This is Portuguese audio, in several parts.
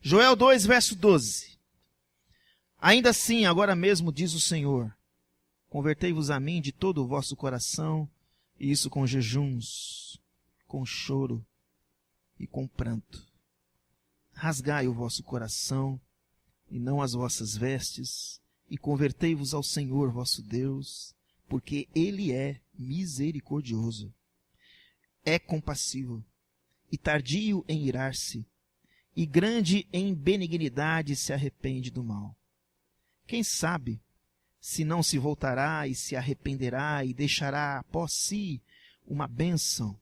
Joel 2, verso 12. Ainda assim, agora mesmo, diz o Senhor, convertei-vos a mim de todo o vosso coração, e isso com jejuns, com choro e com pranto. Rasgai o vosso coração, e não as vossas vestes, e convertei-vos ao Senhor vosso Deus, porque Ele é misericordioso, é compassivo, e tardio em irar-se, e grande em benignidade se arrepende do mal. Quem sabe, se não se voltará e se arrependerá e deixará após si uma bênção,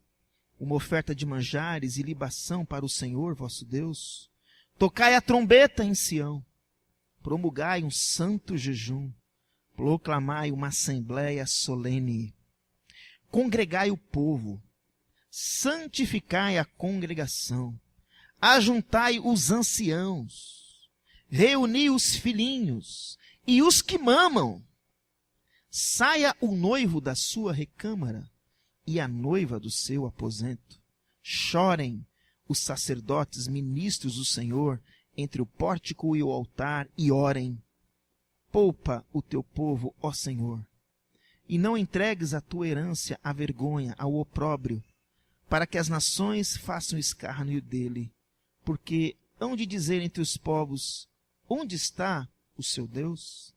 uma oferta de manjares e libação para o Senhor vosso Deus? Tocai a trombeta em Sião, promulgai um santo jejum, proclamai uma assembleia solene. Congregai o povo, santificai a congregação, ajuntai os anciãos, reuni os filhinhos e os que mamam. Saia o noivo da sua recâmara e a noiva do seu aposento. Chorem os sacerdotes ministros do Senhor entre o pórtico e o altar e orem. Poupa o teu povo, ó Senhor, e não entregues a tua herança à vergonha, ao opróbrio, para que as nações façam escárnio dele, porque hão de dizer entre os povos, onde está o seu Deus?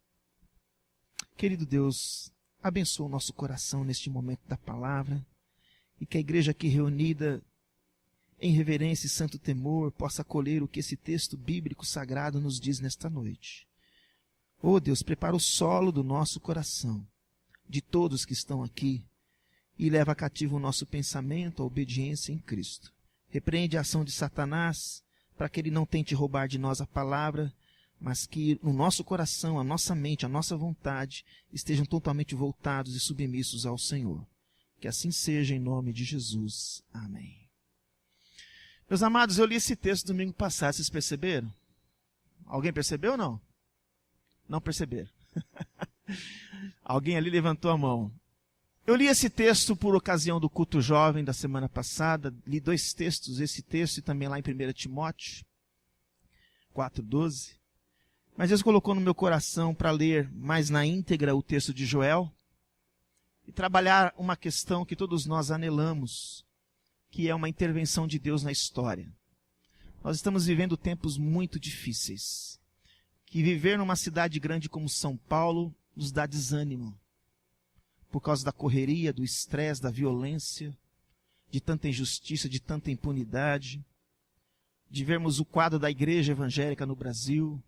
Querido Deus, abençoa o nosso coração neste momento da palavra, e que a igreja aqui reunida em reverência e santo temor possa acolher o que esse texto bíblico sagrado nos diz nesta noite. Oh Deus, prepara o solo do nosso coração, de todos que estão aqui, e leva cativo o nosso pensamento à obediência em Cristo. Repreende a ação de Satanás, para que ele não tente roubar de nós a palavra, mas que no nosso coração, a nossa mente, a nossa vontade estejam totalmente voltados e submissos ao Senhor. Que assim seja em nome de Jesus. Amém. Meus amados, eu li esse texto domingo passado, vocês perceberam? Alguém percebeu ou não? Não perceberam. Alguém ali levantou a mão. Eu li esse texto por ocasião do culto jovem da semana passada, li 2 textos, esse texto e também lá em 1 Timóteo 4,12. Mas Deus colocou no meu coração para ler mais na íntegra o texto de Joel e trabalhar uma questão que todos nós anelamos, que é uma intervenção de Deus na história. Nós estamos vivendo tempos muito difíceis, que viver numa cidade grande como São Paulo nos dá desânimo, por causa da correria, do estresse, da violência, de tanta injustiça, de tanta impunidade, de vermos o quadro da igreja evangélica no Brasil,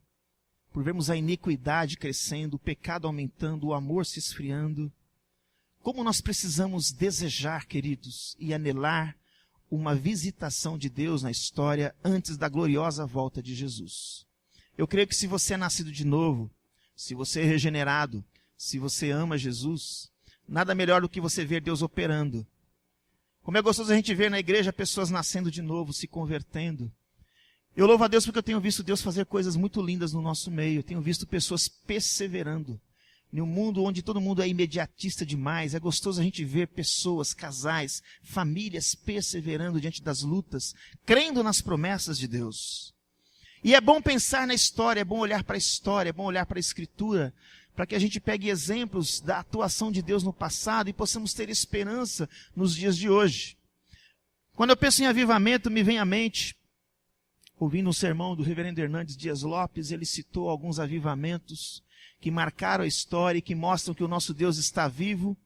por vermos a iniquidade crescendo, o pecado aumentando, o amor se esfriando. Como nós precisamos desejar, queridos, e anelar uma visitação de Deus na história antes da gloriosa volta de Jesus. Eu creio que se você é nascido de novo, se você é regenerado, se você ama Jesus, nada melhor do que você ver Deus operando. Como é gostoso a gente ver na igreja pessoas nascendo de novo, se convertendo. Eu louvo a Deus porque eu tenho visto Deus fazer coisas muito lindas no nosso meio. Eu tenho visto pessoas perseverando. Em um mundo onde todo mundo é imediatista demais, é gostoso a gente ver pessoas, casais, famílias perseverando diante das lutas, crendo nas promessas de Deus. E é bom pensar na história, é bom olhar para a história, é bom olhar para a Escritura, para que a gente pegue exemplos da atuação de Deus no passado e possamos ter esperança nos dias de hoje. Quando eu penso em avivamento, me vem à mente, ouvindo um sermão do reverendo Hernandes Dias Lopes, ele citou alguns avivamentos que marcaram a história e que mostram que o nosso Deus está vivo,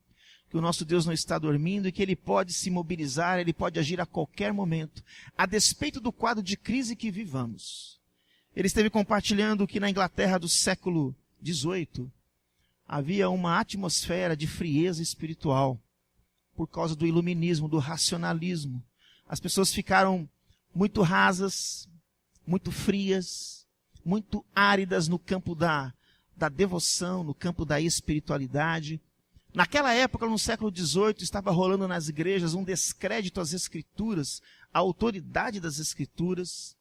que o nosso Deus não está dormindo e que Ele pode se mobilizar, Ele pode agir a qualquer momento, a despeito do quadro de crise que vivamos. Ele esteve compartilhando que na Inglaterra do século XVIII havia uma atmosfera de frieza espiritual por causa do iluminismo, do racionalismo. As pessoas ficaram muito rasas, muito frias, muito áridas no campo da devoção, no campo da espiritualidade. Naquela época, no século XVIII, estava rolando nas igrejas um descrédito às Escrituras, à autoridade das Escrituras.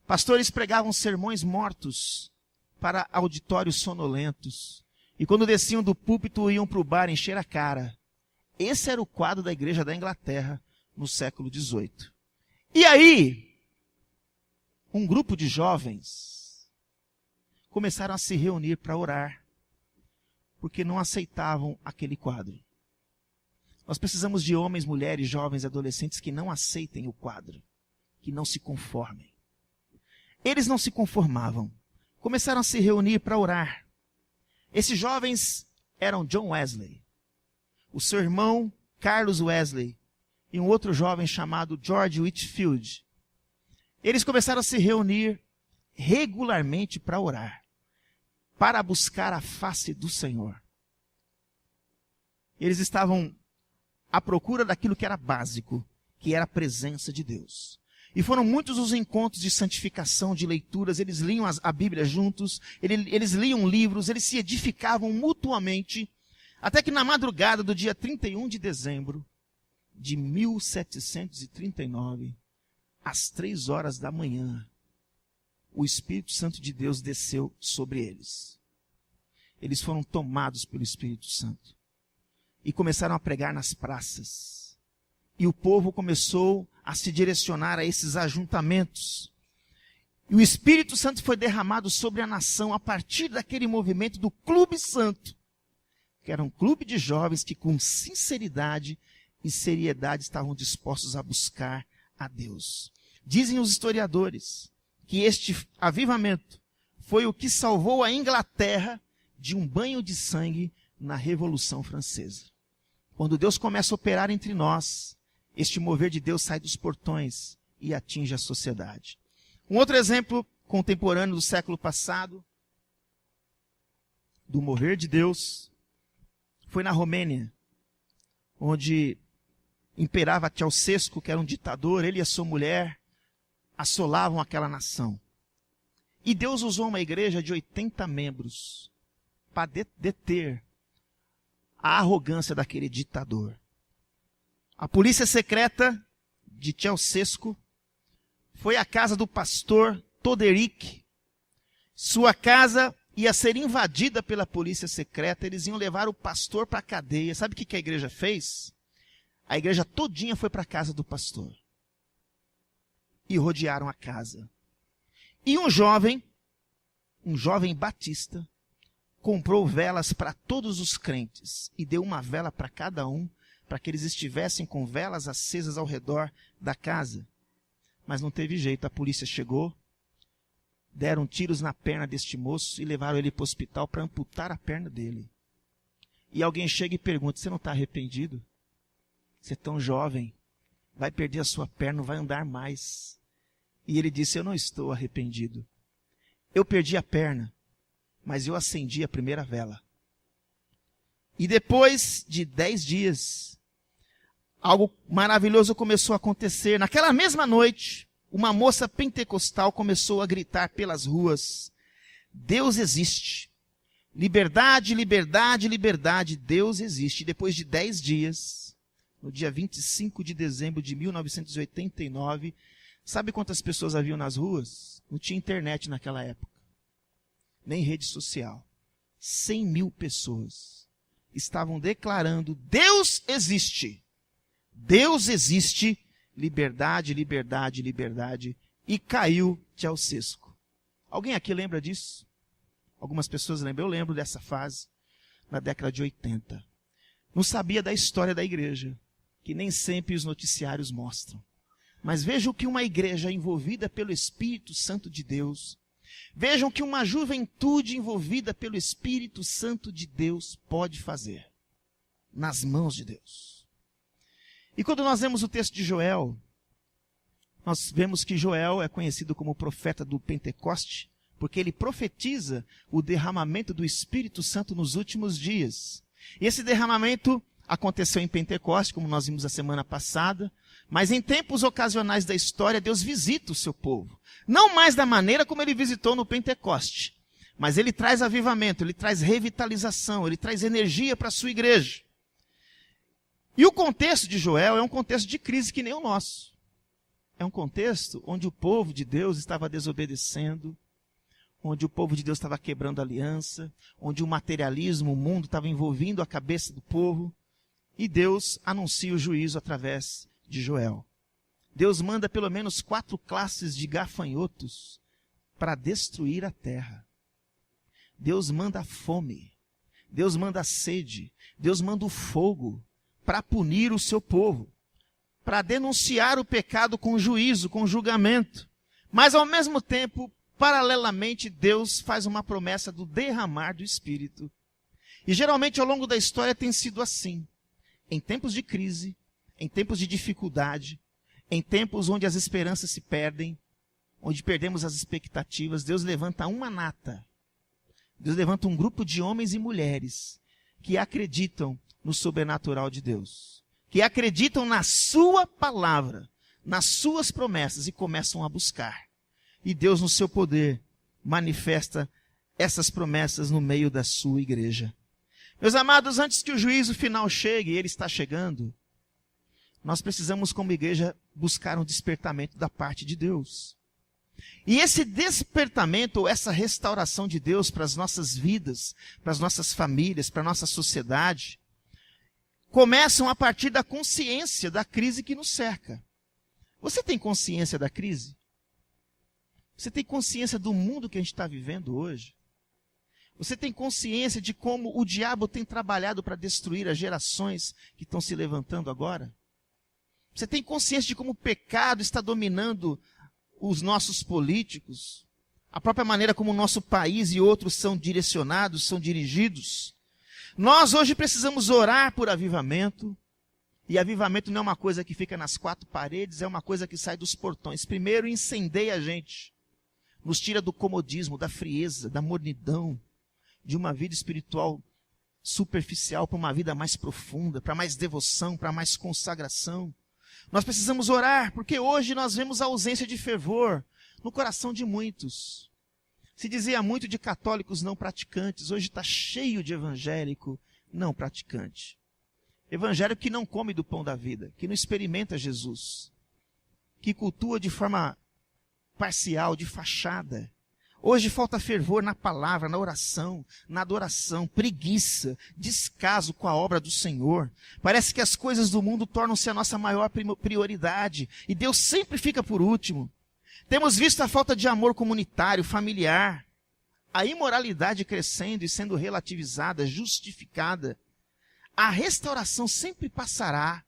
Pastores pregavam sermões mortos para auditórios sonolentos. E quando desciam do púlpito, iam para o bar encher a cara. Esse era o quadro da igreja da Inglaterra no século XVIII. E aí, um grupo de jovens começaram a se reunir para orar, porque não aceitavam aquele quadro. Nós precisamos de homens, mulheres, jovens, adolescentes que não aceitem o quadro, que não se conformem. Eles não se conformavam. Começaram a se reunir para orar. Esses jovens eram John Wesley, o seu irmão Carlos Wesley e um outro jovem chamado George Whitefield. Eles começaram a se reunir regularmente para orar, para buscar a face do Senhor. Eles estavam à procura daquilo que era básico, que era a presença de Deus. E foram muitos os encontros de santificação, de leituras, eles liam a Bíblia juntos, eles liam livros, eles se edificavam mutuamente, até que na madrugada do dia 31 de dezembro de 1739, às 3 horas da manhã, o Espírito Santo de Deus desceu sobre eles. Eles foram tomados pelo Espírito Santo e começaram a pregar nas praças. E o povo começou a se direcionar a esses ajuntamentos. E o Espírito Santo foi derramado sobre a nação a partir daquele movimento do Clube Santo, que era um clube de jovens que com sinceridade e seriedade estavam dispostos a buscar a Deus. Dizem os historiadores que este avivamento foi o que salvou a Inglaterra de um banho de sangue na Revolução Francesa. Quando Deus começa a operar entre nós, este mover de Deus sai dos portões e atinge a sociedade. Um outro exemplo contemporâneo do século passado, do mover de Deus, foi na Romênia, onde imperava Ceausescu, que era um ditador, ele e a sua mulher assolavam aquela nação. E Deus usou uma igreja de 80 membros para deter a arrogância daquele ditador. A polícia secreta de Ceausescu foi à casa do pastor Toderick. Sua casa ia ser invadida pela polícia secreta, eles iam levar o pastor para a cadeia. Sabe o que a igreja fez? A igreja todinha foi para a casa do pastor. E rodearam a casa. E um jovem batista, comprou velas para todos os crentes e deu uma vela para cada um, para que eles estivessem com velas acesas ao redor da casa. Mas não teve jeito, a polícia chegou, deram tiros na perna deste moço e levaram ele para o hospital para amputar a perna dele. E alguém chega e pergunta, você não está arrependido? Você é tão jovem, vai perder a sua perna, não vai andar mais. E ele disse, eu não estou arrependido. Eu perdi a perna, mas eu acendi a primeira vela. E depois de 10 dias, algo maravilhoso começou a acontecer. Naquela mesma noite, uma moça pentecostal começou a gritar pelas ruas, Deus existe. Liberdade, liberdade, liberdade, Deus existe. E depois de 10 dias, no dia 25 de dezembro de 1989, sabe quantas pessoas haviam nas ruas? Não tinha internet naquela época, nem rede social. 100 mil pessoas estavam declarando, Deus existe. Deus existe, liberdade, liberdade, liberdade. E caiu Ceausescu. Alguém aqui lembra disso? Algumas pessoas lembram. Eu lembro dessa fase, na década de 80. Não sabia da história da igreja, que nem sempre os noticiários mostram. Mas vejam que uma igreja envolvida pelo Espírito Santo de Deus, vejam que uma juventude envolvida pelo Espírito Santo de Deus pode fazer, nas mãos de Deus. E quando nós vemos o texto de Joel, nós vemos que Joel é conhecido como o profeta do Pentecoste, porque ele profetiza o derramamento do Espírito Santo nos últimos dias. E esse derramamento aconteceu em Pentecoste, como nós vimos a semana passada, mas em tempos ocasionais da história, Deus visita o seu povo. Não mais da maneira como ele visitou no Pentecoste, mas ele traz avivamento, ele traz revitalização, ele traz energia para a sua igreja. E o contexto de Joel é um contexto de crise que nem o nosso. É um contexto onde o povo de Deus estava desobedecendo, onde o povo de Deus estava quebrando a aliança, onde o materialismo, o mundo estava envolvendo a cabeça do povo, e Deus anuncia o juízo através de Joel. Deus manda pelo menos 4 classes de gafanhotos para destruir a terra. Deus manda a fome, Deus manda a sede, Deus manda o fogo para punir o seu povo, para denunciar o pecado com juízo, com julgamento. Mas ao mesmo tempo, paralelamente, Deus faz uma promessa do derramar do Espírito. E geralmente ao longo da história tem sido assim. Em tempos de crise, em tempos de dificuldade, em tempos onde as esperanças se perdem, onde perdemos as expectativas, Deus levanta uma nata. Deus levanta um grupo de homens e mulheres que acreditam no sobrenatural de Deus, que acreditam na sua palavra, nas suas promessas e começam a buscar. E Deus, no seu poder, manifesta essas promessas no meio da sua igreja. Meus amados, antes que o juízo final chegue, e ele está chegando, nós precisamos, como igreja, buscar um despertamento da parte de Deus. E esse despertamento, ou essa restauração de Deus para as nossas vidas, para as nossas famílias, para a nossa sociedade, começam a partir da consciência da crise que nos cerca. Você tem consciência da crise? Você tem consciência do mundo que a gente está vivendo hoje? Você tem consciência de como o diabo tem trabalhado para destruir as gerações que estão se levantando agora? Você tem consciência de como o pecado está dominando os nossos políticos? A própria maneira como o nosso país e outros são direcionados, são dirigidos? Nós hoje precisamos orar por avivamento. E avivamento não é uma coisa que fica nas 4 paredes, é uma coisa que sai dos portões. Primeiro incendeia a gente. Nos tira do comodismo, da frieza, da mornidão, de uma vida espiritual superficial para uma vida mais profunda, para mais devoção, para mais consagração. Nós precisamos orar, porque hoje nós vemos a ausência de fervor no coração de muitos. Se dizia muito de católicos não praticantes, hoje está cheio de evangélico não praticante. Evangélico que não come do pão da vida, que não experimenta Jesus, que cultua de forma parcial, de fachada. Hoje falta fervor na palavra, na oração, na adoração, preguiça, descaso com a obra do Senhor. Parece que as coisas do mundo tornam-se a nossa maior prioridade e Deus sempre fica por último. Temos visto a falta de amor comunitário, familiar, a imoralidade crescendo e sendo relativizada, justificada. A restauração sempre passará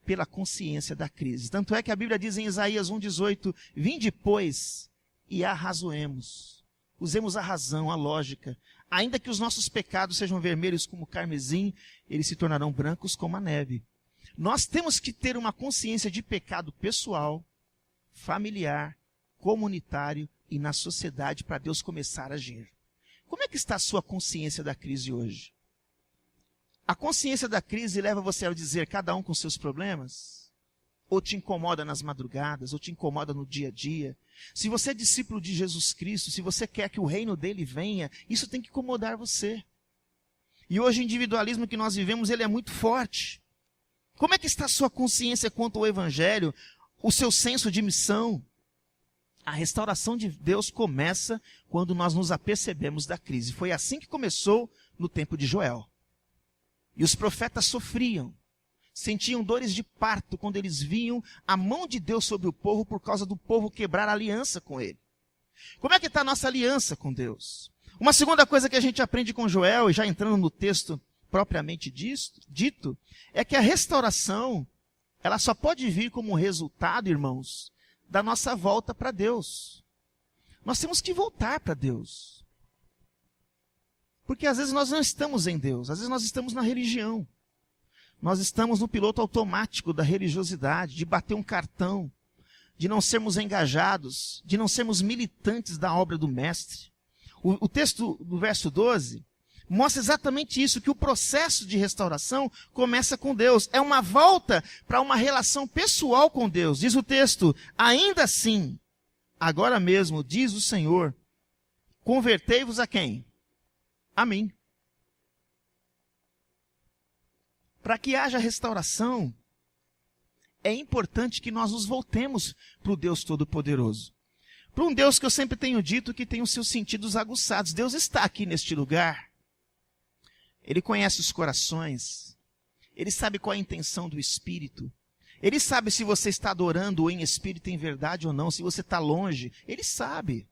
pela consciência da crise. Tanto é que a Bíblia diz em Isaías 1,18, vinde, pois, e arrazoemos. Usemos a razão, a lógica. Ainda que os nossos pecados sejam vermelhos como carmesim, eles se tornarão brancos como a neve. Nós temos que ter uma consciência de pecado pessoal, familiar, comunitário e na sociedade para Deus começar a agir. Como é que está a sua consciência da crise hoje? A consciência da crise leva você a dizer cada um com seus problemas? Ou te incomoda nas madrugadas, ou te incomoda no dia a dia? Se você é discípulo de Jesus Cristo, se você quer que o reino dele venha, isso tem que incomodar você. E hoje o individualismo que nós vivemos, ele é muito forte. Como é que está a sua consciência quanto ao evangelho, o seu senso de missão? A restauração de Deus começa quando nós nos apercebemos da crise. Foi assim que começou no tempo de Joel. E os profetas sofriam, sentiam dores de parto quando eles viam a mão de Deus sobre o povo por causa do povo quebrar a aliança com ele. Como é que está a nossa aliança com Deus? Uma segunda coisa que a gente aprende com Joel, e já entrando no texto propriamente dito, é que a restauração, ela só pode vir como resultado, irmãos, da nossa volta para Deus. Nós temos que voltar para Deus. Porque às vezes nós não estamos em Deus, às vezes nós estamos na religião. Nós estamos no piloto automático da religiosidade, de bater um cartão, de não sermos engajados, de não sermos militantes da obra do Mestre. O texto do verso 12 mostra exatamente isso, que o processo de restauração começa com Deus. É uma volta para uma relação pessoal com Deus. Diz o texto, ainda assim, agora mesmo, diz o Senhor, convertei-vos a quem? A mim. Para que haja restauração, é importante que nós nos voltemos para o Deus Todo-Poderoso. Para um Deus que eu sempre tenho dito que tem os seus sentidos aguçados. Deus está aqui neste lugar. Ele conhece os corações. Ele sabe qual é a intenção do Espírito. Ele sabe se você está adorando em espírito e em verdade ou não, se você está longe. Ele sabe.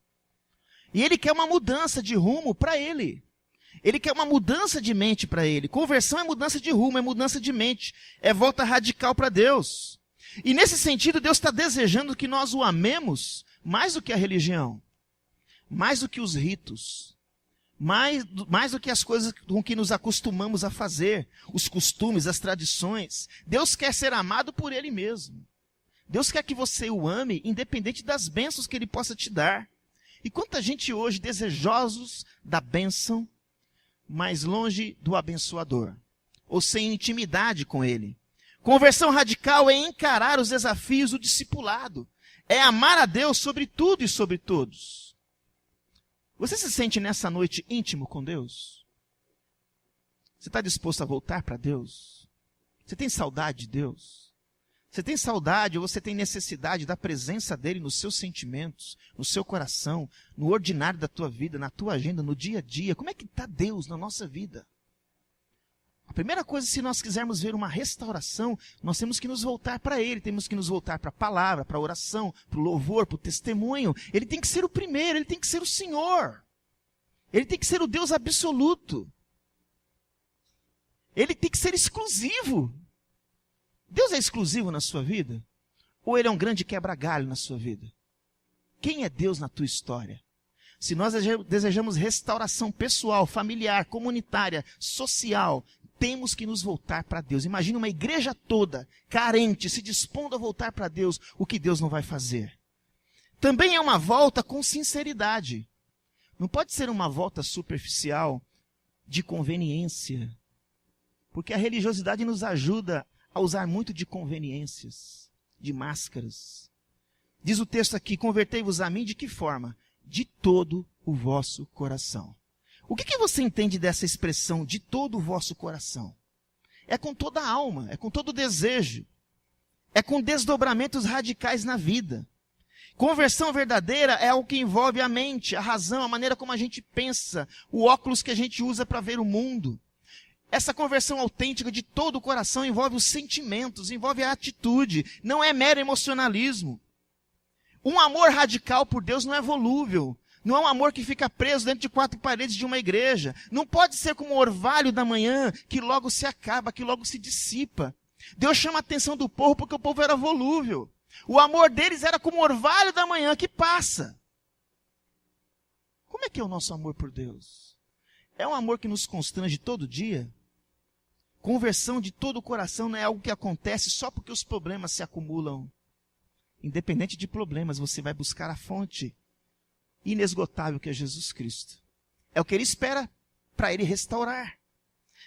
E ele quer uma mudança de rumo para ele. Ele quer uma mudança de mente para ele. Conversão é mudança de rumo, é mudança de mente. É volta radical para Deus. E nesse sentido, Deus está desejando que nós o amemos mais do que a religião, mais do que os ritos, mais do que as coisas com que nos acostumamos a fazer, os costumes, as tradições. Deus quer ser amado por Ele mesmo. Deus quer que você o ame, independente das bênçãos que Ele possa te dar. E quanta gente hoje desejosos da bênção, mas longe do abençoador, ou sem intimidade com Ele. Conversão radical é encarar os desafios do discipulado, é amar a Deus sobre tudo e sobre todos. Você se sente nessa noite íntimo com Deus? Você está disposto a voltar para Deus? Você tem saudade de Deus? Você tem saudade ou você tem necessidade da presença dele nos seus sentimentos, no seu coração, no ordinário da tua vida, na tua agenda, no dia a dia? Como é que está Deus na nossa vida? A primeira coisa, se nós quisermos ver uma restauração, nós temos que nos voltar para Ele, temos que nos voltar para a palavra, para a oração, para o louvor, para o testemunho. Ele tem que ser o primeiro, Ele tem que ser o Senhor. Ele tem que ser o Deus absoluto. Ele tem que ser exclusivo. Deus é exclusivo na sua vida? Ou Ele é um grande quebra-galho na sua vida? Quem é Deus na tua história? Se nós desejamos restauração pessoal, familiar, comunitária, social, temos que nos voltar para Deus. Imagina uma igreja toda, carente, se dispondo a voltar para Deus, o que Deus não vai fazer. Também é uma volta com sinceridade. Não pode ser uma volta superficial, de conveniência. Porque a religiosidade nos ajuda a usar muito de conveniências, de máscaras. Diz o texto aqui, convertei-vos a mim de que forma? De todo o vosso coração. O que você entende dessa expressão, de todo o vosso coração? É com toda a alma, é com todo o desejo. É com desdobramentos radicais na vida. Conversão verdadeira é algo que envolve a mente, a razão, a maneira como a gente pensa, o óculos que a gente usa para ver o mundo. Essa conversão autêntica de todo o coração envolve os sentimentos, envolve a atitude, não é mero emocionalismo. Um amor radical por Deus não é volúvel. Não é um amor que fica preso dentro de 4 paredes de uma igreja. Não pode ser como o orvalho da manhã, que logo se acaba, que logo se dissipa. Deus chama a atenção do povo porque o povo era volúvel. O amor deles era como o orvalho da manhã que passa. Como é que é o nosso amor por Deus? É um amor que nos constrange todo dia? Conversão de todo o coração não é algo que acontece só porque os problemas se acumulam. Independente de problemas, você vai buscar a fonte inesgotável que é Jesus Cristo. É o que Ele espera para Ele restaurar.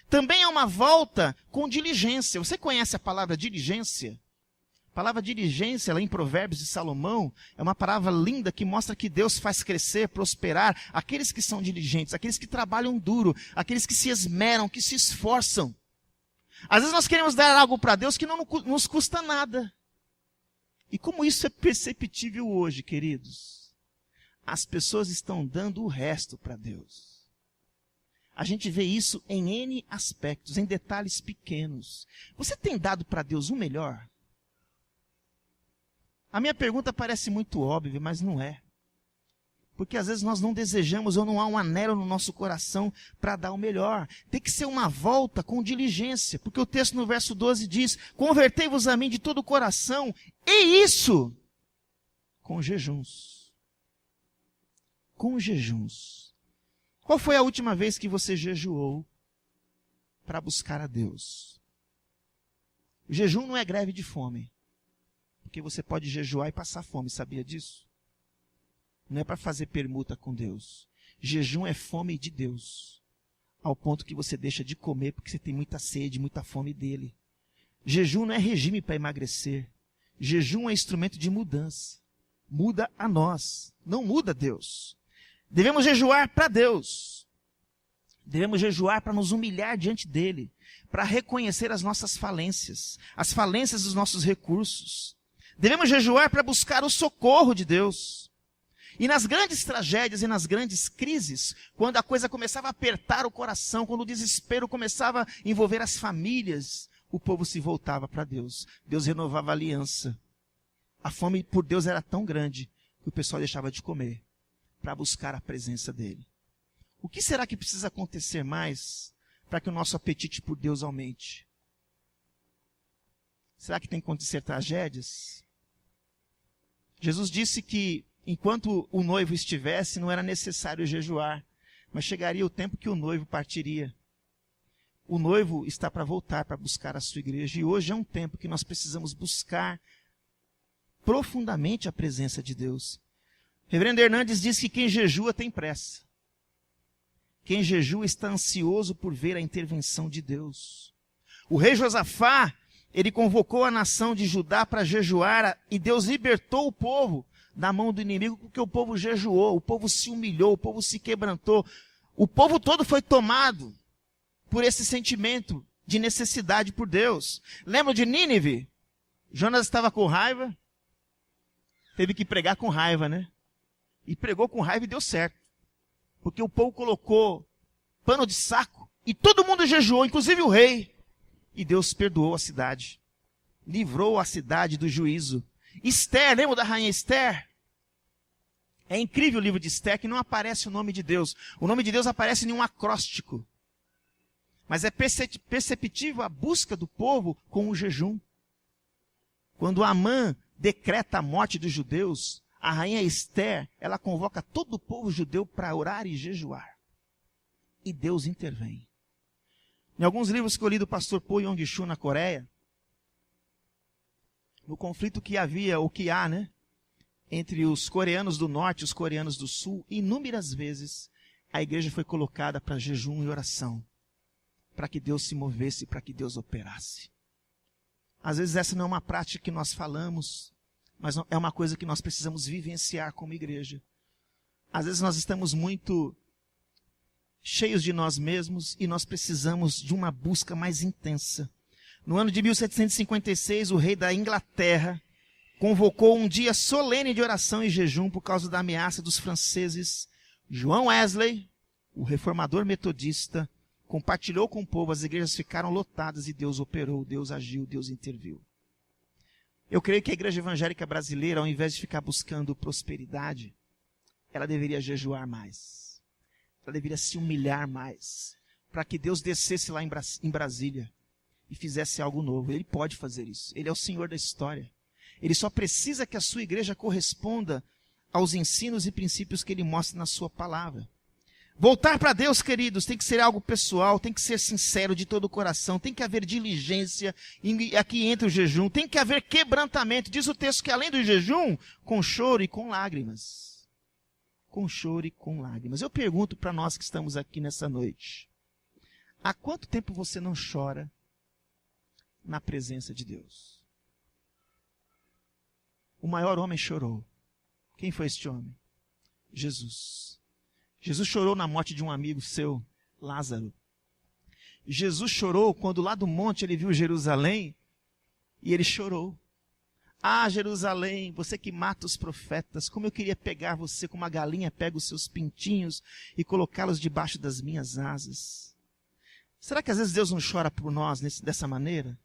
Também é uma volta com diligência. Você conhece a palavra diligência? A palavra diligência, lá em Provérbios de Salomão, é uma palavra linda que mostra que Deus faz crescer, prosperar aqueles que são diligentes, aqueles que trabalham duro, aqueles que se esmeram, que se esforçam. Às vezes nós queremos dar algo para Deus que não nos custa nada. E como isso é perceptível hoje, queridos? As pessoas estão dando o resto para Deus. A gente vê isso em N aspectos, em detalhes pequenos. Você tem dado para Deus o melhor? A minha pergunta parece muito óbvia, mas não é. Porque às vezes nós não desejamos ou não há um anelo no nosso coração para dar o melhor. Tem que ser uma volta com diligência. Porque o texto no verso 12 diz, convertei-vos a mim de todo o coração, e isso com jejuns. Com jejuns. Qual foi a última vez que você jejuou para buscar a Deus? O jejum não é greve de fome. Porque você pode jejuar e passar fome, sabia disso? Não é para fazer permuta com Deus. Jejum é fome de Deus. Ao ponto que você deixa de comer porque você tem muita sede, muita fome dele. Jejum não é regime para emagrecer. Jejum é instrumento de mudança. Muda a nós, não muda Deus. Devemos jejuar para Deus. Devemos jejuar para nos humilhar diante dele, para reconhecer as nossas falências, as falências dos nossos recursos. Devemos jejuar para buscar o socorro de Deus. E nas grandes tragédias e nas grandes crises, quando a coisa começava a apertar o coração, quando o desespero começava a envolver as famílias, o povo se voltava para Deus. Deus renovava a aliança. A fome por Deus era tão grande que o pessoal deixava de comer para buscar a presença dele. O que será que precisa acontecer mais para que o nosso apetite por Deus aumente? Será que tem que acontecer tragédias? Jesus disse que enquanto o noivo estivesse, não era necessário jejuar, mas chegaria o tempo que o noivo partiria. O noivo está para voltar, para buscar a sua igreja, e hoje é um tempo que nós precisamos buscar profundamente a presença de Deus. Reverendo Hernandes diz que quem jejua tem pressa. Quem jejua está ansioso por ver a intervenção de Deus. O rei Josafá, ele convocou a nação de Judá para jejuar, e Deus libertou o povo da mão do inimigo, porque o povo jejuou, o povo se humilhou, o povo se quebrantou. O povo todo foi tomado por esse sentimento de necessidade por Deus. Lembra de Nínive? Jonas estava com raiva, teve que pregar com raiva, né? E pregou com raiva e deu certo. Porque o povo colocou pano de saco e todo mundo jejuou, inclusive o rei. E Deus perdoou a cidade. Livrou a cidade do juízo. Esther, lembra da rainha Esther? É incrível o livro de Esther que não aparece o nome de Deus. O nome de Deus aparece em um acróstico. Mas é perceptível a busca do povo com o jejum. Quando Amã decreta a morte dos judeus, a rainha Esther, ela convoca todo o povo judeu para orar e jejuar. E Deus intervém. Em alguns livros que eu li do pastor Po Yong-Chu na Coreia, no conflito que havia, ou que há, né, entre os coreanos do norte e os coreanos do sul, inúmeras vezes a igreja foi colocada para jejum e oração, para que Deus se movesse, para que Deus operasse. Às vezes essa não é uma prática que nós falamos, mas é uma coisa que nós precisamos vivenciar como igreja. Às vezes nós estamos muito cheios de nós mesmos e nós precisamos de uma busca mais intensa. No ano de 1756, o rei da Inglaterra convocou um dia solene de oração e jejum por causa da ameaça dos franceses. João Wesley, o reformador metodista, compartilhou com o povo, as igrejas ficaram lotadas e Deus operou, Deus agiu, Deus interviu. Eu creio que a igreja evangélica brasileira, ao invés de ficar buscando prosperidade, ela deveria jejuar mais. Ela deveria se humilhar mais, para que Deus descesse lá em Brasília e fizesse algo novo. Ele pode fazer isso. Ele é o Senhor da história. Ele só precisa que a sua igreja corresponda aos ensinos e princípios que ele mostra na sua palavra. Voltar para Deus, queridos, tem que ser algo pessoal, tem que ser sincero de todo o coração, tem que haver diligência, aqui entra o jejum, tem que haver quebrantamento. Diz o texto que além do jejum, com choro e com lágrimas. Com choro e com lágrimas. Eu pergunto para nós que estamos aqui nessa noite, há quanto tempo você não chora na presença de Deus? O maior homem chorou. Quem foi este homem? Jesus. Jesus chorou na morte de um amigo seu, Lázaro. Jesus chorou quando lá do monte ele viu Jerusalém e ele chorou. Ah, Jerusalém, você que mata os profetas, como eu queria pegar você como uma galinha pega os seus pintinhos e colocá-los debaixo das minhas asas. Será que às vezes Deus não chora por nós dessa maneira?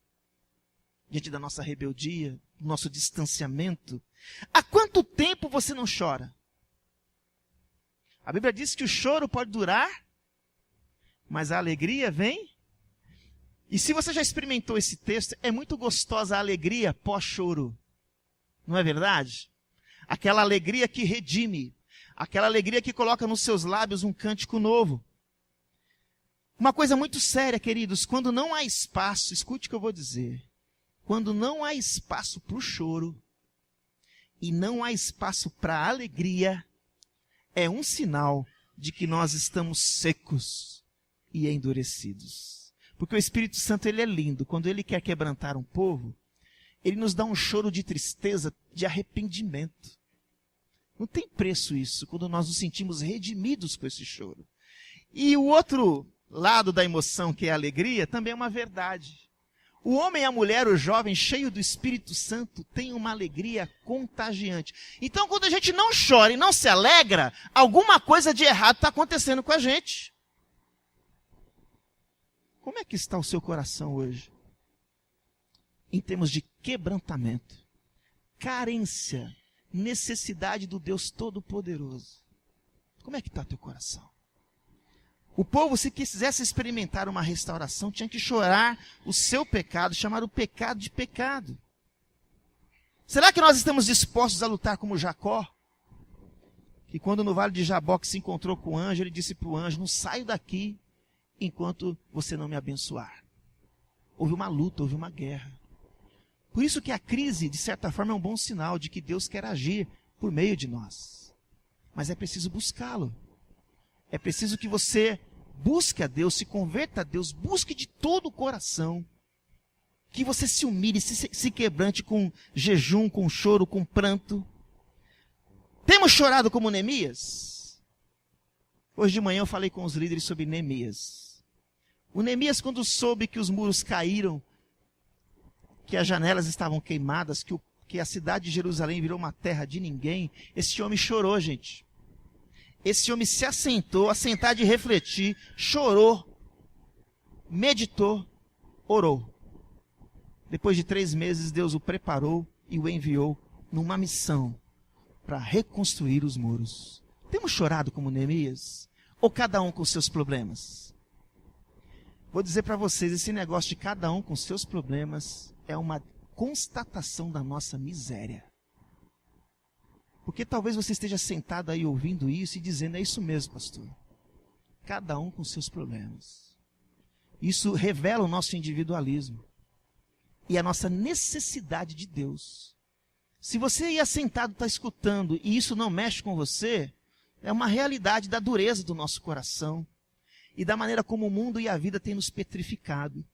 Diante da nossa rebeldia, do nosso distanciamento? Há quanto tempo você não chora? A Bíblia diz que o choro pode durar, mas a alegria vem. E se você já experimentou esse texto, é muito gostosa a alegria pós-choro. Não é verdade? Aquela alegria que redime, aquela alegria que coloca nos seus lábios um cântico novo. Uma coisa muito séria, queridos, quando não há espaço, escute o que eu vou dizer, quando não há espaço para o choro e não há espaço para a alegria, é um sinal de que nós estamos secos e endurecidos. Porque o Espírito Santo, ele é lindo. Quando ele quer quebrantar um povo, ele nos dá um choro de tristeza, de arrependimento. Não tem preço isso, quando nós nos sentimos redimidos com esse choro. E o outro lado da emoção, que é a alegria, também é uma verdade. O homem e a mulher, o jovem, cheio do Espírito Santo, tem uma alegria contagiante. Então, quando a gente não chora e não se alegra, alguma coisa de errado está acontecendo com a gente. Como é que está o seu coração hoje? em termos de quebrantamento, carência, necessidade do Deus Todo-Poderoso. Como é que está teu coração? O povo, se quisesse experimentar uma restauração, tinha que chorar o seu pecado, chamar o pecado de pecado. Será que nós estamos dispostos a lutar como Jacó? Que quando no vale de Jaboque se encontrou com o anjo, ele disse para o anjo: não saio daqui enquanto você não me abençoar. Houve uma luta, houve uma guerra. Por isso que a crise, de certa forma, é um bom sinal de que Deus quer agir por meio de nós. Mas é preciso buscá-lo. É preciso que você busque a Deus, se converta a Deus, busque de todo o coração. Que você se humilhe, se quebrante com jejum, com choro, com pranto. Temos chorado como Neemias? Hoje de manhã eu falei com os líderes sobre Neemias. O Neemias, quando soube que os muros caíram, que as janelas estavam queimadas, que a cidade de Jerusalém virou uma terra de ninguém, esse homem chorou, gente. Esse homem se assentou, assentar de refletir, chorou, meditou, orou. Depois de 3 meses, Deus o preparou e o enviou numa missão para reconstruir os muros. Temos chorado como Neemias? Ou cada um com seus problemas? Vou dizer para vocês, esse negócio de cada um com seus problemas é uma constatação da nossa miséria. Porque talvez você esteja sentado aí ouvindo isso e dizendo: é isso mesmo, pastor. Cada um com seus problemas. Isso revela o nosso individualismo e a nossa necessidade de Deus. Se você aí sentado está escutando e isso não mexe com você, é uma realidade da dureza do nosso coração e da maneira como o mundo e a vida têm nos petrificado.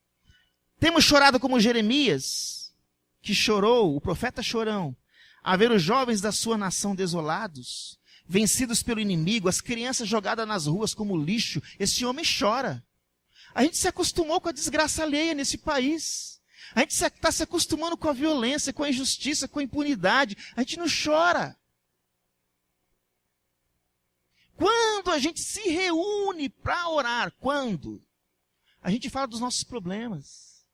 Temos chorado como Jeremias, que chorou, o profeta chorão, a ver os jovens da sua nação desolados, vencidos pelo inimigo, as crianças jogadas nas ruas como lixo. Esse homem chora. A gente se acostumou com a desgraça alheia nesse país. A gente está se acostumando com a violência, com a injustiça, com a impunidade. A gente não chora. Quando a gente se reúne para orar, quando? A gente fala dos nossos problemas.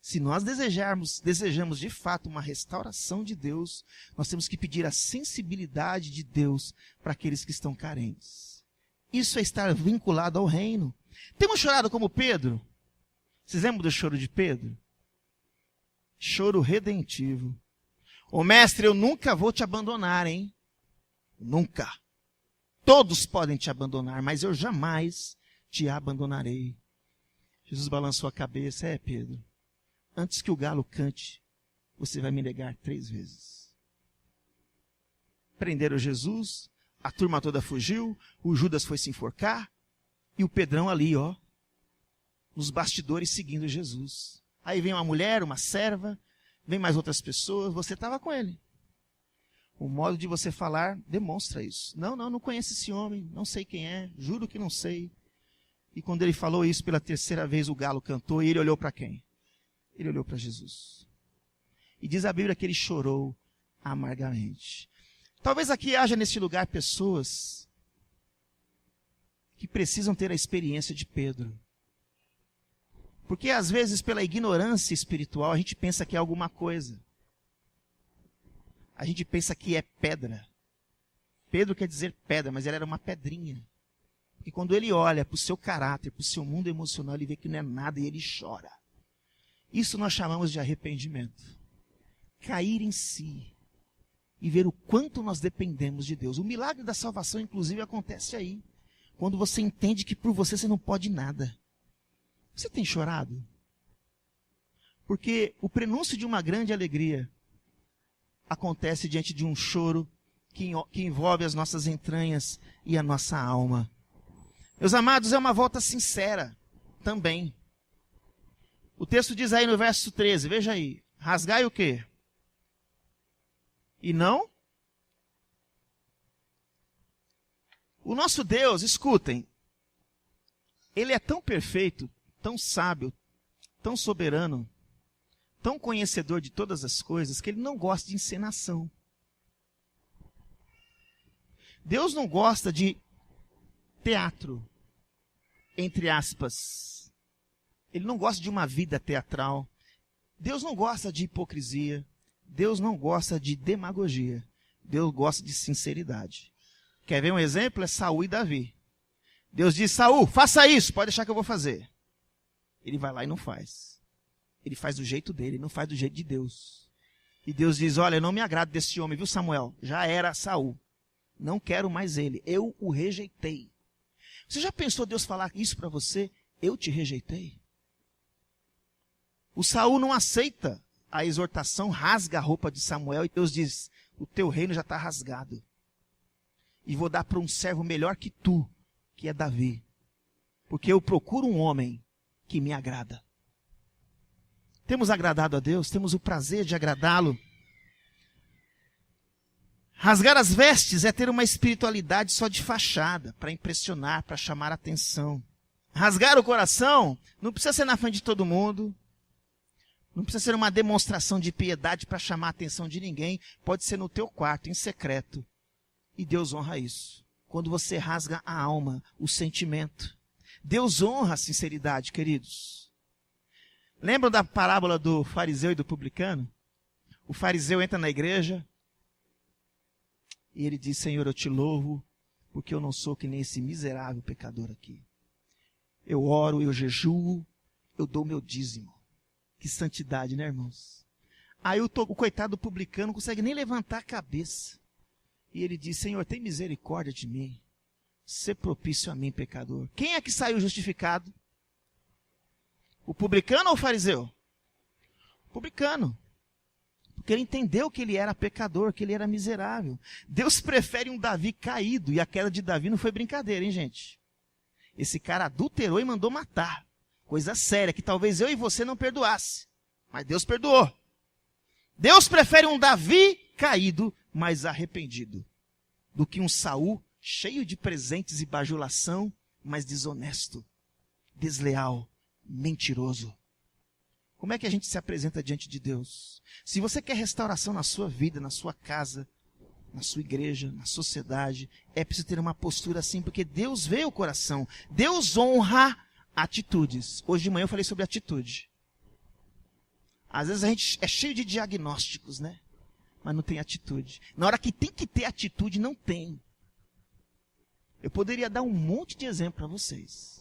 Se nós desejamos de fato uma restauração de Deus, nós temos que pedir a sensibilidade de Deus para aqueles que estão carentes. Isso é estar vinculado ao reino. Temos chorado como Pedro? Vocês lembram do choro de Pedro? Choro redentivo. Ô mestre, eu nunca vou te abandonar, hein? Nunca. Todos podem te abandonar, mas eu jamais te abandonarei. Jesus balançou a cabeça. É, Pedro, antes que o galo cante, você vai me negar 3 vezes. Prenderam Jesus, a turma toda fugiu, o Judas foi se enforcar, e o Pedrão ali, ó, nos bastidores seguindo Jesus. Aí vem uma mulher, uma serva, vem mais outras pessoas, você estava com ele. O modo de você falar demonstra isso. Não conheço esse homem, não sei quem é, juro que não sei. E quando ele falou isso pela 3ª vez, o galo cantou, e ele olhou para quem? Ele olhou para Jesus. E diz a Bíblia que ele chorou amargamente. Talvez aqui haja neste lugar pessoas que precisam ter a experiência de Pedro. Porque às vezes, pela ignorância espiritual, a gente pensa que é alguma coisa. A gente pensa que é pedra. Pedro quer dizer pedra, mas ele era uma pedrinha. E quando ele olha para o seu caráter, para o seu mundo emocional, ele vê que não é nada e ele chora. Isso nós chamamos de arrependimento. Cair em si e ver o quanto nós dependemos de Deus. O milagre da salvação, inclusive, acontece aí. Quando você entende que por você não pode nada. Você tem chorado? Porque o prenúncio de uma grande alegria acontece diante de um choro que envolve as nossas entranhas e a nossa alma. Meus amados, é uma volta sincera também. O texto diz aí no verso 13, veja aí. Rasgai o quê? E não? O nosso Deus, escutem, Ele é tão perfeito, tão sábio, tão soberano, tão conhecedor de todas as coisas, que Ele não gosta de encenação. Deus não gosta de teatro, entre aspas. Ele não gosta de uma vida teatral. Deus não gosta de hipocrisia. Deus não gosta de demagogia. Deus gosta de sinceridade. Quer ver um exemplo? É Saul e Davi. Deus diz: Saul, faça isso, pode deixar que eu vou fazer. Ele vai lá e não faz. Ele faz do jeito dele, não faz do jeito de Deus. E Deus diz: olha, eu não me agrado desse homem, viu, Samuel? Já era Saul. Não quero mais ele. Eu o rejeitei. Você já pensou Deus falar isso para você? Eu te rejeitei. O Saul não aceita a exortação, rasga a roupa de Samuel e Deus diz: o teu reino já está rasgado. E vou dar para um servo melhor que tu, que é Davi. Porque eu procuro um homem que me agrada. Temos agradado a Deus? Temos o prazer de agradá-lo? Rasgar as vestes é ter uma espiritualidade só de fachada, para impressionar, para chamar a atenção. Rasgar o coração não precisa ser na frente de todo mundo. Não precisa ser uma demonstração de piedade para chamar a atenção de ninguém. Pode ser no teu quarto, em secreto. E Deus honra isso. Quando você rasga a alma, o sentimento. Deus honra a sinceridade, queridos. Lembram da parábola do fariseu e do publicano? O fariseu entra na igreja e ele diz: Senhor, eu te louvo, porque eu não sou que nem esse miserável pecador aqui. Eu oro, eu jejuo, eu dou meu dízimo. Que santidade, né, irmãos? Aí o coitado do publicano não consegue nem levantar a cabeça. E ele diz: Senhor, tem misericórdia de mim. Sê propício a mim, pecador. Quem é que saiu justificado? O publicano ou o fariseu? O publicano. Porque ele entendeu que ele era pecador, que ele era miserável. Deus prefere um Davi caído. E a queda de Davi não foi brincadeira, hein, gente? Esse cara adulterou e mandou matar. Coisa séria, que talvez eu e você não perdoasse. Mas Deus perdoou. Deus prefere um Davi caído, mas arrependido, do que um Saul cheio de presentes e bajulação, mas desonesto, desleal, mentiroso. Como é que a gente se apresenta diante de Deus? Se você quer restauração na sua vida, na sua casa, na sua igreja, na sociedade, é preciso ter uma postura assim, porque Deus vê o coração. Deus honra atitudes. Hoje de manhã eu falei sobre atitude. Às vezes a gente é cheio de diagnósticos, né? Mas não tem atitude. Na hora que tem que ter atitude, não tem. Eu poderia dar um monte de exemplo para vocês.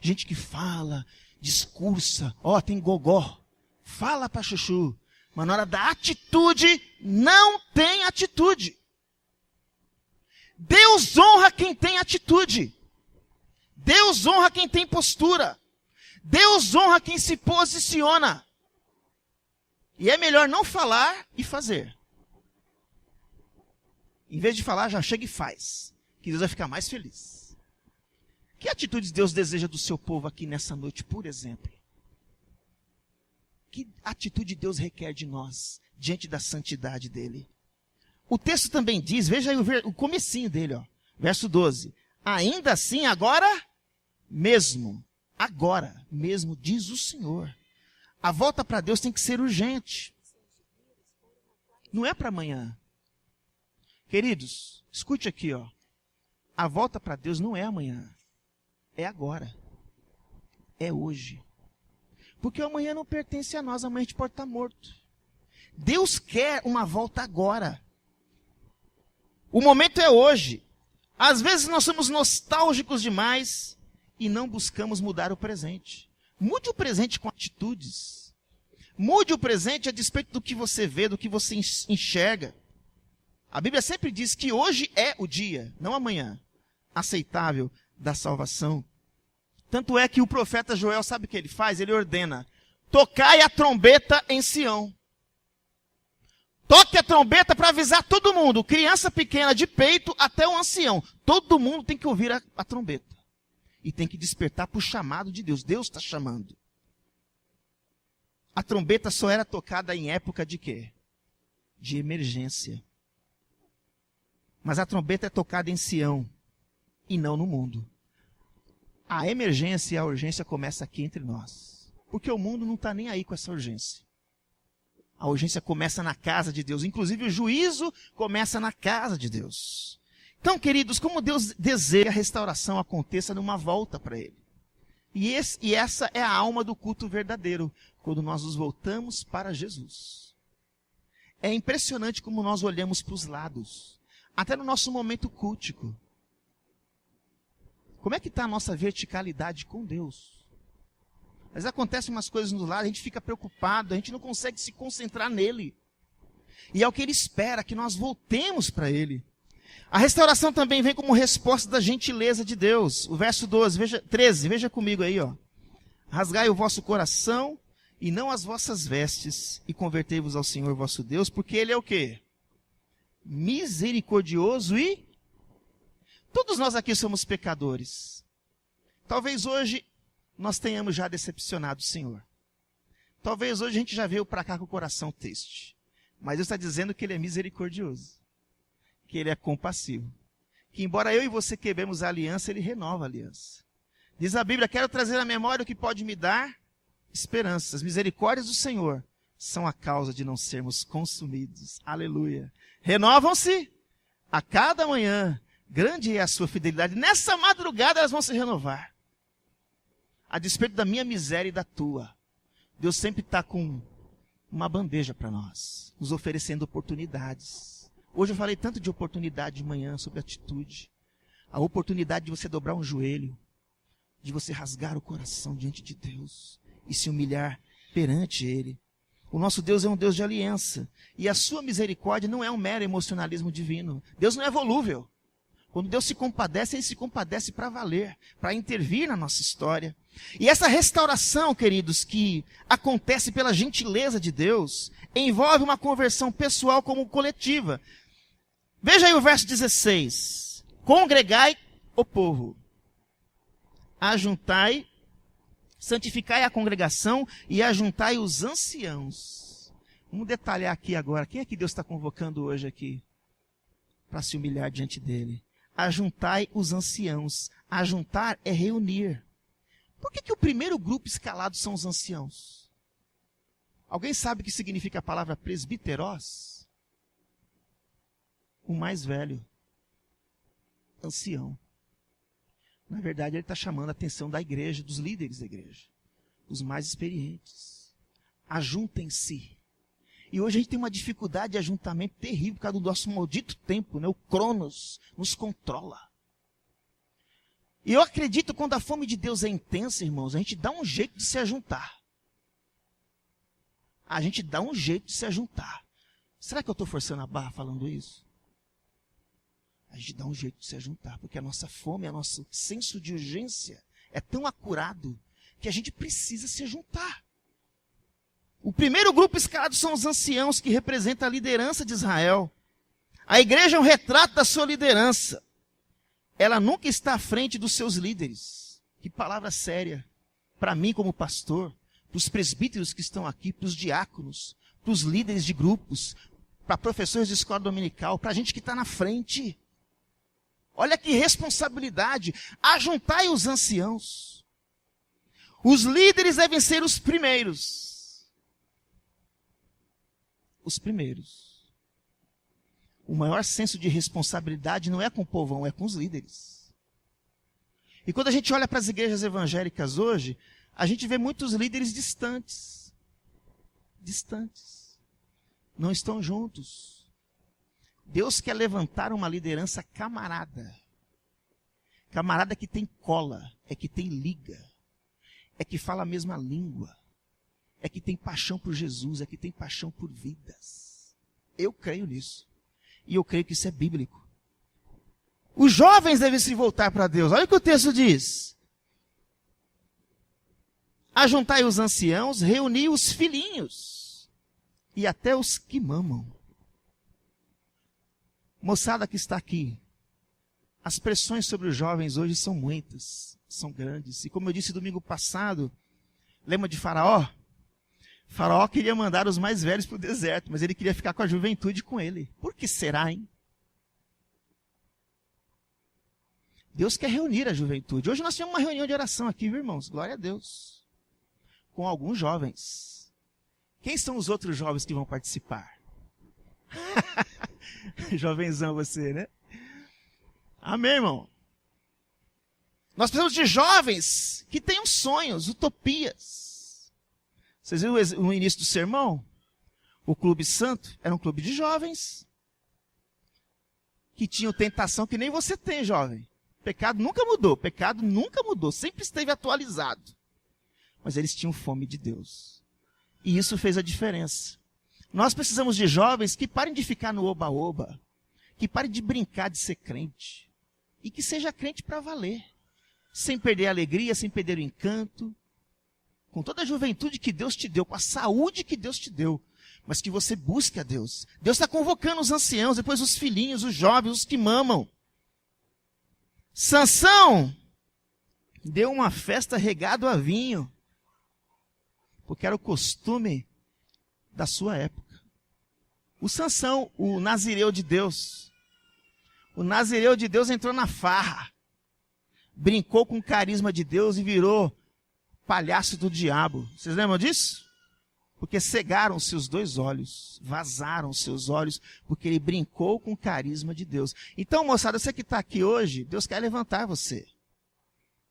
Gente que fala, discursa, tem gogó, fala para chuchu, mas na hora da atitude, não tem atitude. Deus honra quem tem atitude. Deus honra quem tem postura. Deus honra quem se posiciona. E é melhor não falar e fazer. Em vez de falar, já chega e faz. Que Deus vai ficar mais feliz. Que atitudes Deus deseja do seu povo aqui nessa noite, por exemplo? Que atitude Deus requer de nós, diante da santidade dele? O texto também diz, veja aí o comecinho dele, verso 12. Ainda assim, agora mesmo, diz o Senhor. A volta para Deus tem que ser urgente. Não é para amanhã. Queridos, escute aqui, A volta para Deus não é amanhã. É agora. É hoje. Porque o amanhã não pertence a nós, amanhã a gente pode estar morto. Deus quer uma volta agora. O momento é hoje. Às vezes nós somos nostálgicos demais e não buscamos mudar o presente. Mude o presente com atitudes. Mude o presente a despeito do que você vê, do que você enxerga. A Bíblia sempre diz que hoje é o dia, não amanhã, aceitável da salvação. Tanto é que o profeta Joel, sabe o que ele faz? Ele ordena: tocai a trombeta em Sião. Toque a trombeta para avisar todo mundo, criança pequena de peito até o ancião. Todo mundo tem que ouvir a trombeta. E tem que despertar para o chamado de Deus. Deus está chamando. A trombeta só era tocada em época de quê? De emergência. Mas a trombeta é tocada em Sião e não no mundo. A emergência e a urgência começa aqui entre nós. Porque o mundo não está nem aí com essa urgência. A urgência começa na casa de Deus. Inclusive o juízo começa na casa de Deus. Então, queridos, como Deus deseja que a restauração aconteça numa volta para Ele. E essa é a alma do culto verdadeiro, quando nós nos voltamos para Jesus. É impressionante como nós olhamos para os lados, até no nosso momento cultico. Como é que está a nossa verticalidade com Deus? Às vezes acontecem umas coisas no lado, a gente fica preocupado, a gente não consegue se concentrar nele. E é o que ele espera, que nós voltemos para ele. A restauração também vem como resposta da gentileza de Deus. O verso 13, veja comigo aí, ó. Rasgai o vosso coração e não as vossas vestes, e convertei-vos ao Senhor vosso Deus, porque ele é o quê? Misericordioso e... Todos nós aqui somos pecadores. Talvez hoje nós tenhamos já decepcionado o Senhor. Talvez hoje a gente já veio para cá com o coração triste. Mas Deus está dizendo que ele é misericordioso, que ele é compassivo, que embora eu e você quebremos a aliança, ele renova a aliança. Diz a Bíblia, quero trazer à memória o que pode me dar esperança. As misericórdias do Senhor são a causa de não sermos consumidos. Aleluia. Renovam-se a cada manhã. Grande é a sua fidelidade. Nessa madrugada elas vão se renovar. A despeito da minha miséria e da tua. Deus sempre está com uma bandeja para nós, nos oferecendo oportunidades. Hoje eu falei tanto de oportunidade de manhã, sobre atitude. A oportunidade de você dobrar um joelho, de você rasgar o coração diante de Deus e se humilhar perante Ele. O nosso Deus é um Deus de aliança. E a sua misericórdia não é um mero emocionalismo divino. Deus não é volúvel. Quando Deus se compadece, Ele se compadece para valer, para intervir na nossa história. E essa restauração, queridos, que acontece pela gentileza de Deus, envolve uma conversão pessoal como coletiva. Veja aí o verso 16. Congregai o povo, ajuntai, santificai a congregação e ajuntai os anciãos. Vamos detalhar aqui agora. Quem é que Deus está convocando hoje aqui para se humilhar diante dele? Ajuntai os anciãos. Ajuntar é reunir. Por que o primeiro grupo escalado são os anciãos? Alguém sabe o que significa a palavra presbiteros? O mais velho. Ancião. Na verdade, ele está chamando a atenção da igreja, dos líderes da igreja. Os mais experientes. Ajuntem-se. E hoje a gente tem uma dificuldade de ajuntamento terrível por causa do nosso maldito tempo, né? O Cronos nos controla. E eu acredito que quando a fome de Deus é intensa, irmãos, a gente dá um jeito de se ajuntar. A gente dá um jeito de se ajuntar. Será que eu estou forçando a barra falando isso? A gente dá um jeito de se ajuntar, porque a nossa fome, o nosso senso de urgência é tão acurado que a gente precisa se juntar. O primeiro grupo escalado são os anciãos, que representam a liderança de Israel. A igreja é um retrato da sua liderança. Ela nunca está à frente dos seus líderes. Que palavra séria. Para mim como pastor, para os presbíteros que estão aqui, para os diáconos, para os líderes de grupos, para professores de escola dominical, para a gente que está na frente. Olha que responsabilidade. Ajuntai os anciãos. Os líderes devem ser os primeiros. Os primeiros. O maior senso de responsabilidade não é com o povão, é com os líderes. E quando a gente olha para as igrejas evangélicas hoje, a gente vê muitos líderes distantes. Distantes. Não estão juntos. Deus quer levantar uma liderança camarada. Camarada que tem cola, é que tem liga, é que fala a mesma língua. É que tem paixão por Jesus, é que tem paixão por vidas. Eu creio nisso. E eu creio que isso é bíblico. Os jovens devem se voltar para Deus. Olha o que o texto diz. Ajuntai os anciãos, reuni os filhinhos e até os que mamam. Moçada que está aqui, as pressões sobre os jovens hoje são muitas, são grandes. E como eu disse domingo passado, lembra de Faraó? Faraó queria mandar os mais velhos para o deserto, mas ele queria ficar com a juventude com ele. Por que será, hein? Deus quer reunir a juventude. Hoje nós tivemos uma reunião de oração aqui, viu, irmãos? Glória a Deus. Com alguns jovens. Quem são os outros jovens que vão participar? Jovenzão você, né? Amém, irmão? Nós precisamos de jovens que tenham sonhos, utopias. Vocês viram o início do sermão? O Clube Santo era um clube de jovens que tinham tentação que nem você tem, jovem. Pecado nunca mudou, sempre esteve atualizado. Mas eles tinham fome de Deus. E isso fez a diferença. Nós precisamos de jovens que parem de ficar no oba-oba, que parem de brincar de ser crente, e que seja crente para valer, sem perder a alegria, sem perder o encanto, com toda a juventude que Deus te deu, com a saúde que Deus te deu, mas que você busque a Deus. Deus está convocando os anciãos, depois os filhinhos, os jovens, os que mamam. Sansão deu uma festa regado a vinho, porque era o costume da sua época. O Sansão, o nazireu de Deus, entrou na farra, brincou com o carisma de Deus e virou palhaço do diabo. Vocês lembram disso? Porque cegaram seus 2 olhos, vazaram seus olhos, porque ele brincou com o carisma de Deus. Então, moçada, você que está aqui hoje, Deus quer levantar você.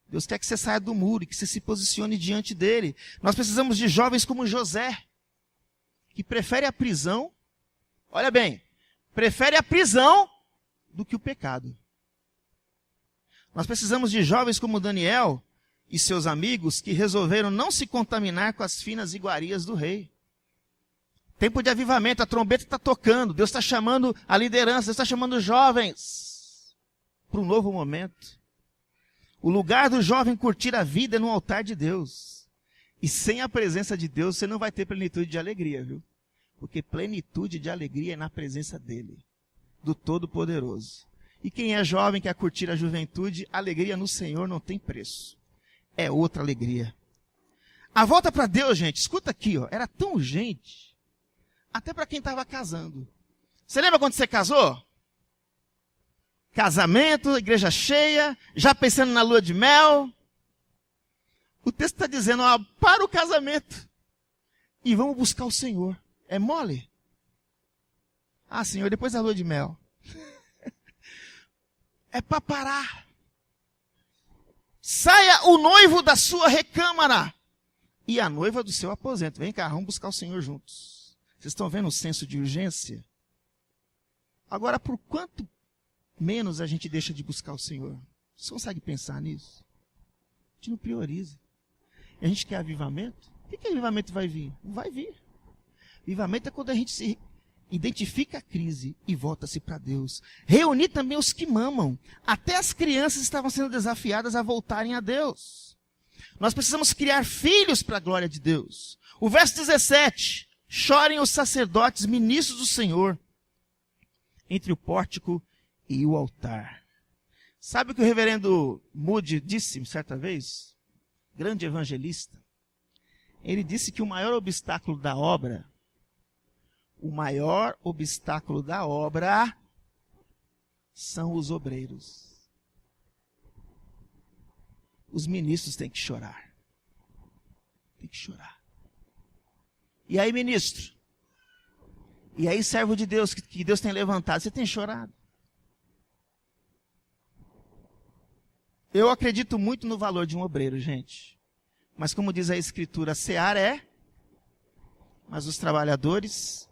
Deus quer que você saia do muro e que você se posicione diante dele. Nós precisamos de jovens como José, que prefere a prisão, olha bem, prefere a prisão do que o pecado. Nós precisamos de jovens como Daniel e seus amigos que resolveram não se contaminar com as finas iguarias do rei. Tempo de avivamento, a trombeta está tocando, Deus está chamando a liderança, Deus está chamando os jovens para um novo momento. O lugar do jovem curtir a vida é no altar de Deus. E sem a presença de Deus, você não vai ter plenitude de alegria, viu? Porque plenitude de alegria é na presença dele, do Todo-Poderoso. E quem é jovem, quer curtir a juventude, alegria no Senhor não tem preço. É outra alegria. A volta para Deus, gente, escuta aqui, ó, era tão urgente, até para quem estava casando. Você lembra quando você casou? Casamento, igreja cheia, já pensando na lua de mel. O texto está dizendo, ó, para o casamento e vamos buscar o Senhor. É mole? Ah, Senhor, depois da lua de mel. É para parar. Saia o noivo da sua recâmara e a noiva do seu aposento. Vem cá, vamos buscar o Senhor juntos. Vocês estão vendo o senso de urgência? Agora, por quanto menos a gente deixa de buscar o Senhor? Você consegue pensar nisso? A gente não prioriza. E a gente quer avivamento? O que avivamento vai vir? Não vai vir. Avivamento é quando a gente se identifica a crise e volta-se para Deus. Reunir também os que mamam. Até as crianças estavam sendo desafiadas a voltarem a Deus. Nós precisamos criar filhos para a glória de Deus. O verso 17. Chorem os sacerdotes, ministros do Senhor, entre o pórtico e o altar. Sabe o que o reverendo Moody disse certa vez? Grande evangelista. Ele disse que o maior obstáculo da obra são os obreiros. Os ministros têm que chorar. Tem que chorar. E aí, ministro? E aí, servo de Deus, que Deus tem levantado, você tem chorado? Eu acredito muito no valor de um obreiro, gente. Mas como diz a Escritura, a seara é, mas os trabalhadores,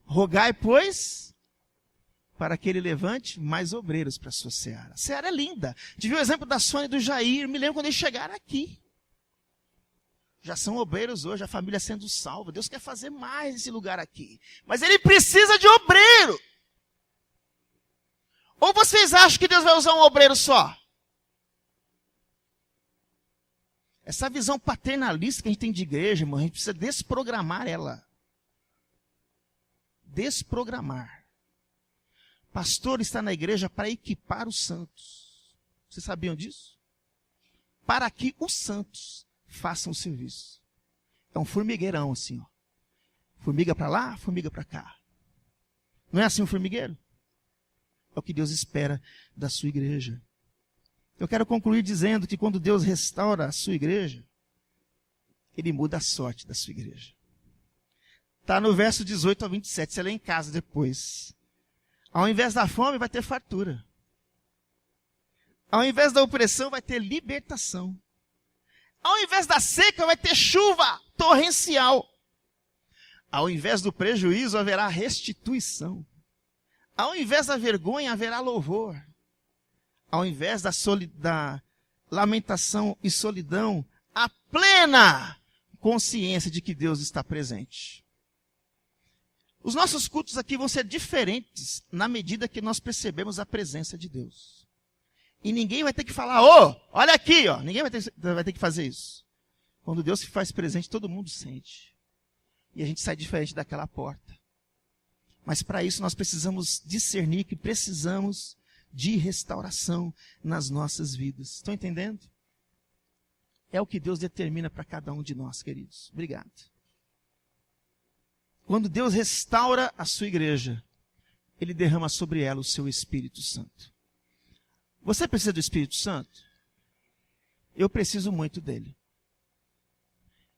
rogai, pois, para que ele levante mais obreiros para a sua seara. A seara é linda. Tive o exemplo da Sônia e do Jair, me lembro quando eles chegaram aqui. Já são obreiros hoje, a família sendo salva. Deus quer fazer mais nesse lugar aqui. Mas ele precisa de obreiro. Ou vocês acham que Deus vai usar um obreiro só? Essa visão paternalista que a gente tem de igreja, irmão, a gente precisa desprogramar ela. Desprogramar. Pastor está na igreja para equipar os santos. Vocês sabiam disso? Para que os santos façam o serviço. É um formigueirão assim, ó. Formiga para lá, formiga para cá. Não é assim um formigueiro? É o que Deus espera da sua igreja. Eu quero concluir dizendo que quando Deus restaura a sua igreja, Ele muda a sorte da sua igreja. Está no verso 18 ao 27, você lê em casa depois. Ao invés da fome, vai ter fartura. Ao invés da opressão, vai ter libertação. Ao invés da seca, vai ter chuva torrencial. Ao invés do prejuízo, haverá restituição. Ao invés da vergonha, haverá louvor. Ao invés da lamentação e solidão, a plena consciência de que Deus está presente. Os nossos cultos aqui vão ser diferentes na medida que nós percebemos a presença de Deus. E ninguém vai ter que falar, olha aqui, ninguém vai ter que fazer isso. Quando Deus se faz presente, todo mundo sente. E a gente sai diferente daquela porta. Mas para isso nós precisamos discernir que precisamos de restauração nas nossas vidas. Estão entendendo? É o que Deus determina para cada um de nós, queridos. Obrigado. Quando Deus restaura a sua igreja, Ele derrama sobre ela o seu Espírito Santo. Você precisa do Espírito Santo? Eu preciso muito dele.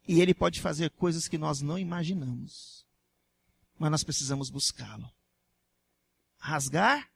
E ele pode fazer coisas que nós não imaginamos. Mas nós precisamos buscá-lo. Rasgar